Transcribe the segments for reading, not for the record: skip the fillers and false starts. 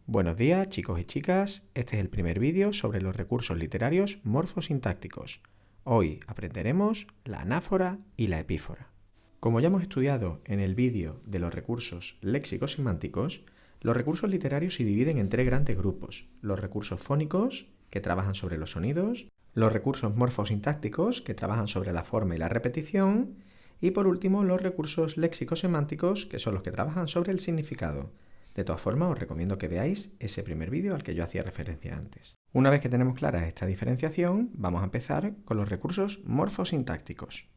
Buenos días, chicos y chicas. Este es el primer vídeo sobre los recursos literarios morfosintácticos. Hoy aprenderemos la anáfora y la epífora. Como ya hemos estudiado en el vídeo de los recursos léxico-semánticos, los recursos literarios se dividen en tres grandes grupos: los recursos fónicos, que trabajan sobre los sonidos; los recursos morfosintácticos, que trabajan sobre la forma y la repetición; y por último, los recursos léxico-semánticos, que son los que trabajan sobre el significado. De todas formas, os recomiendo que veáis ese primer vídeo al que yo hacía referencia antes. Una vez que tenemos clara esta diferenciación, vamos a empezar con los recursos morfosintácticos.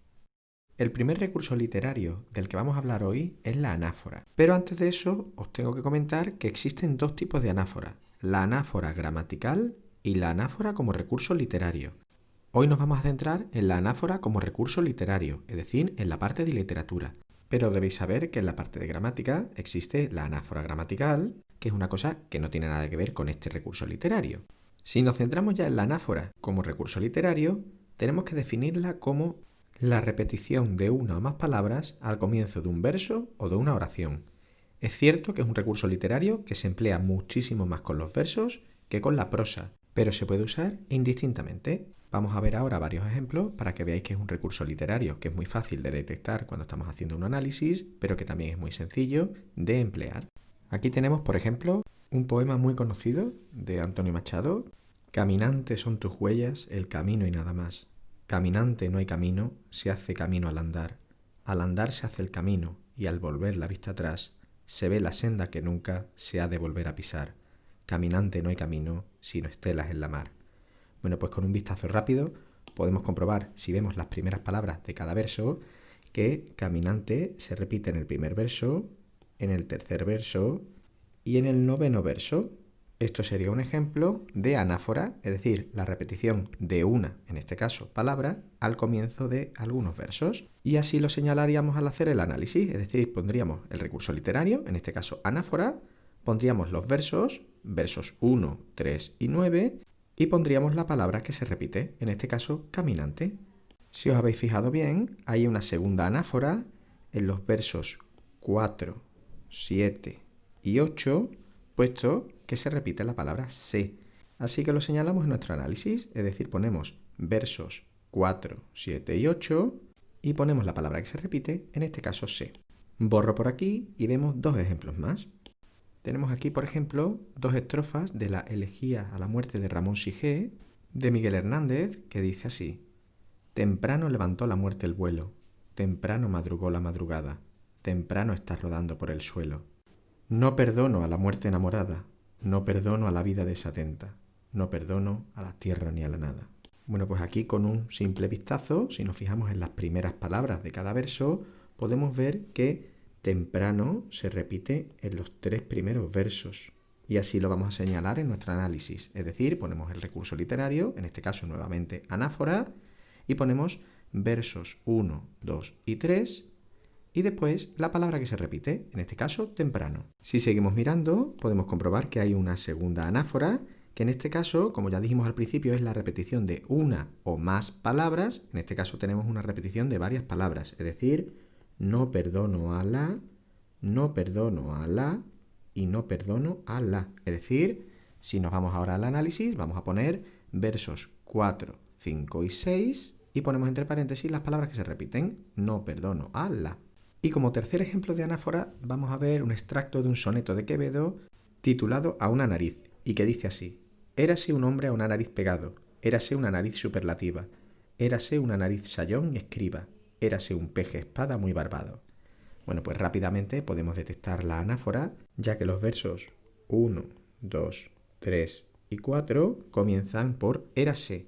El primer recurso literario del que vamos a hablar hoy es la anáfora. Pero antes de eso, os tengo que comentar que existen dos tipos de anáfora: la anáfora gramatical y la anáfora como recurso literario. Hoy nos vamos a centrar en la anáfora como recurso literario, es decir, en la parte de literatura. Pero debéis saber que en la parte de gramática existe la anáfora gramatical, que es una cosa que no tiene nada que ver con este recurso literario. Si nos centramos ya en la anáfora como recurso literario, tenemos que definirla como la repetición de una o más palabras al comienzo de un verso o de una oración. Es cierto que es un recurso literario que se emplea muchísimo más con los versos que con la prosa, pero se puede usar indistintamente. Vamos a ver ahora varios ejemplos para que veáis que es un recurso literario que es muy fácil de detectar cuando estamos haciendo un análisis, pero que también es muy sencillo de emplear. Aquí tenemos, por ejemplo, un poema muy conocido de Antonio Machado: Caminante son tus huellas, el camino y nada más. Caminante no hay camino, se hace camino al andar. Al andar se hace el camino, y al volver la vista atrás, se ve la senda que nunca se ha de volver a pisar. Caminante no hay camino, sino estelas en la mar. Bueno, pues con un vistazo rápido podemos comprobar, si vemos las primeras palabras de cada verso, que caminante se repite en el primer verso, en el tercer verso y en el noveno verso. Esto sería un ejemplo de anáfora, es decir, la repetición de una, en este caso, palabra, al comienzo de algunos versos. Y así lo señalaríamos al hacer el análisis, es decir, pondríamos el recurso literario, en este caso anáfora, pondríamos los versos, versos 1, 3 y 9, y pondríamos la palabra que se repite, en este caso, caminante. Si os habéis fijado bien, hay una segunda anáfora en los versos 4, 7 y 8, puesto que se repite la palabra se. Así que lo señalamos en nuestro análisis, es decir, ponemos versos 4, 7 y 8 y ponemos la palabra que se repite, en este caso se. Borro por aquí y vemos dos ejemplos más. Tenemos aquí, por ejemplo, dos estrofas de la elegía a la muerte de Ramón Sigé, de Miguel Hernández, que dice así: temprano levantó la muerte el vuelo, temprano madrugó la madrugada, temprano está rodando por el suelo. No perdono a la muerte enamorada, no perdono a la vida desatenta, no perdono a la tierra ni a la nada. Bueno, pues aquí con un simple vistazo, si nos fijamos en las primeras palabras de cada verso, podemos ver que temprano se repite en los tres primeros versos. Y así lo vamos a señalar en nuestro análisis. Es decir, ponemos el recurso literario, en este caso nuevamente anáfora, y ponemos versos 1, 2 y 3, y después la palabra que se repite, en este caso temprano. Si seguimos mirando, podemos comprobar que hay una segunda anáfora, que en este caso, como ya dijimos al principio, es la repetición de una o más palabras. En este caso tenemos una repetición de varias palabras, es decir, no perdono a la, no perdono a la y no perdono a la. Es decir, si nos vamos ahora al análisis, vamos a poner versos 4, 5 y 6 y ponemos entre paréntesis las palabras que se repiten: no perdono a la. Y como tercer ejemplo de anáfora, vamos a ver un extracto de un soneto de Quevedo titulado A una nariz, y que dice así: érase un hombre a una nariz pegado, érase una nariz superlativa, érase una nariz sayón y escriba, érase un peje espada muy barbado. Bueno, pues rápidamente podemos detectar la anáfora, ya que los versos 1, 2, 3 y 4 comienzan por érase.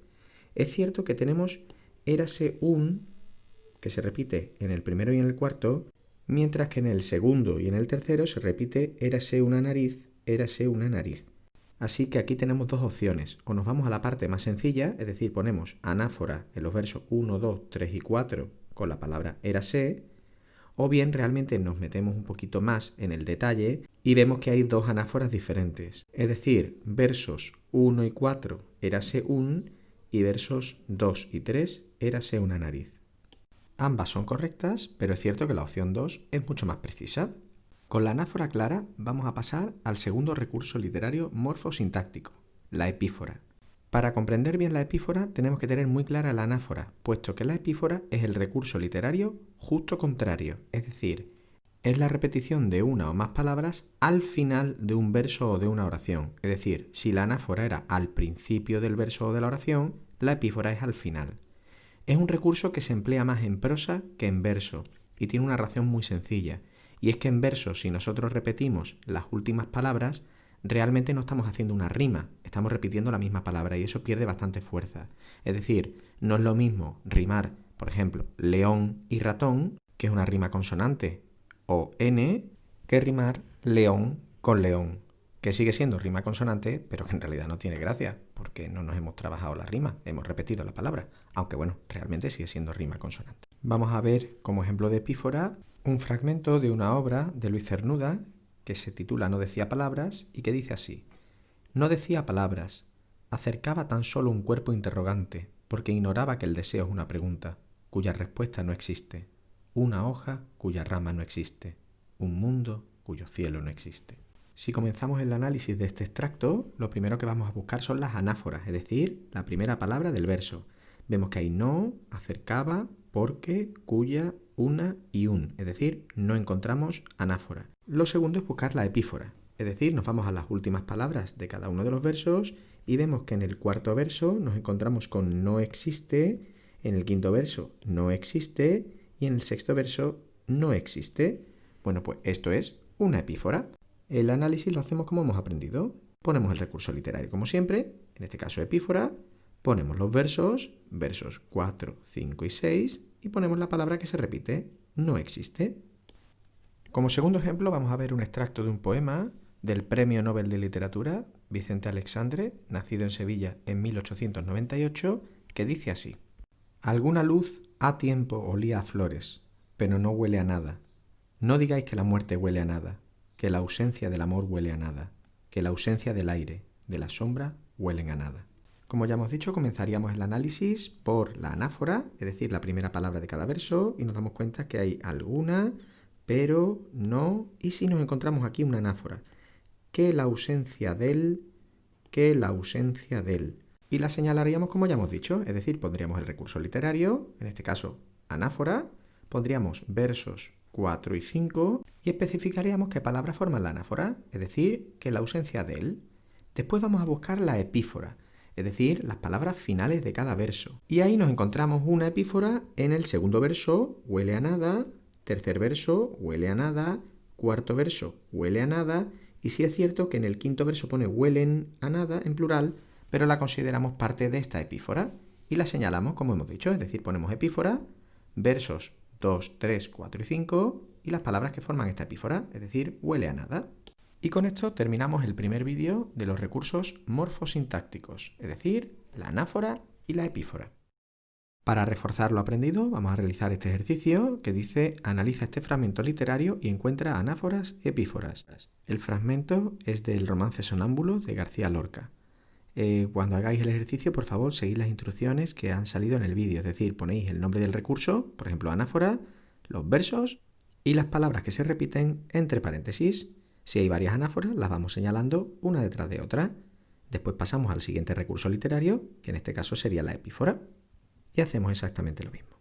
Es cierto que tenemos érase un, que se repite en el primero y en el cuarto, mientras que en el segundo y en el tercero se repite érase una nariz, érase una nariz. Así que aquí tenemos dos opciones: o nos vamos a la parte más sencilla, es decir, ponemos anáfora en los versos 1, 2, 3 y 4 con la palabra érase, o bien realmente nos metemos un poquito más en el detalle y vemos que hay dos anáforas diferentes, es decir, versos 1 y 4 érase un y versos 2 y 3 érase una nariz. Ambas son correctas, pero es cierto que la opción 2 es mucho más precisa. Con la anáfora clara vamos a pasar al segundo recurso literario morfosintáctico, la epífora. Para comprender bien la epífora tenemos que tener muy clara la anáfora, puesto que la epífora es el recurso literario justo contrario, es decir, es la repetición de una o más palabras al final de un verso o de una oración. Es decir, si la anáfora era al principio del verso o de la oración, la epífora es al final. Es un recurso que se emplea más en prosa que en verso y tiene una razón muy sencilla. Y es que en verso, si nosotros repetimos las últimas palabras, realmente no estamos haciendo una rima, estamos repitiendo la misma palabra y eso pierde bastante fuerza. Es decir, no es lo mismo rimar, por ejemplo, león y ratón, que es una rima consonante, o N, que rimar león con león, que sigue siendo rima consonante, pero que en realidad no tiene gracia, porque no nos hemos trabajado la rima, hemos repetido la palabra, aunque bueno, realmente sigue siendo rima consonante. Vamos a ver como ejemplo de epífora un fragmento de una obra de Luis Cernuda que se titula No decía palabras y que dice así: no decía palabras, acercaba tan solo un cuerpo interrogante, porque ignoraba que el deseo es una pregunta, cuya respuesta no existe, una hoja cuya rama no existe, un mundo cuyo cielo no existe. Si comenzamos el análisis de este extracto, lo primero que vamos a buscar son las anáforas, es decir, la primera palabra del verso. Vemos que hay no, acercaba, porque, cuya, una y un, es decir, no encontramos anáfora. Lo segundo es buscar la epífora, es decir, nos vamos a las últimas palabras de cada uno de los versos y vemos que en el cuarto verso nos encontramos con no existe, en el quinto verso no existe y en el sexto verso no existe. Bueno, pues esto es una epífora. El análisis lo hacemos como hemos aprendido. Ponemos el recurso literario como siempre, en este caso epífora, ponemos los versos 4, 5 y 6 y ponemos la palabra que se repite, no existe. Como segundo ejemplo vamos a ver un extracto de un poema del Premio Nobel de Literatura, Vicente Aleixandre, nacido en Sevilla en 1898, que dice así: alguna luz ha tiempo olía a flores, pero no huele a nada. No digáis que la muerte huele a nada, que la ausencia del amor huele a nada, que la ausencia del aire, de la sombra, huelen a nada. Como ya hemos dicho, comenzaríamos el análisis por la anáfora, es decir, la primera palabra de cada verso, y nos damos cuenta que hay alguna, pero, no, y si nos encontramos aquí una anáfora, que la ausencia del, que la ausencia del. Y la señalaríamos como ya hemos dicho, es decir, pondríamos el recurso literario, en este caso anáfora, pondríamos versos 4 y 5 y especificaríamos qué palabras forman la anáfora, es decir, que la ausencia del. Después vamos a buscar la epífora, es decir, las palabras finales de cada verso. Y ahí nos encontramos una epífora en el segundo verso, huele a nada, tercer verso, huele a nada, cuarto verso, huele a nada, y sí es cierto que en el quinto verso pone huelen a nada en plural, pero la consideramos parte de esta epífora y la señalamos como hemos dicho, es decir, ponemos epífora, versos 2, 3, 4 y 5 y las palabras que forman esta epífora, es decir, huele a nada. Y con esto terminamos el primer vídeo de los recursos morfosintácticos, es decir, la anáfora y la epífora. Para reforzar lo aprendido, vamos a realizar este ejercicio que dice: analiza este fragmento literario y encuentra anáforas y epíforas. El fragmento es del romance Sonámbulo de García Lorca. Cuando hagáis el ejercicio, por favor, seguid las instrucciones que han salido en el vídeo, es decir, ponéis el nombre del recurso, por ejemplo, anáfora, los versos y las palabras que se repiten entre paréntesis. Si hay varias anáforas, las vamos señalando una detrás de otra. Después pasamos al siguiente recurso literario, que en este caso sería la epífora, y hacemos exactamente lo mismo.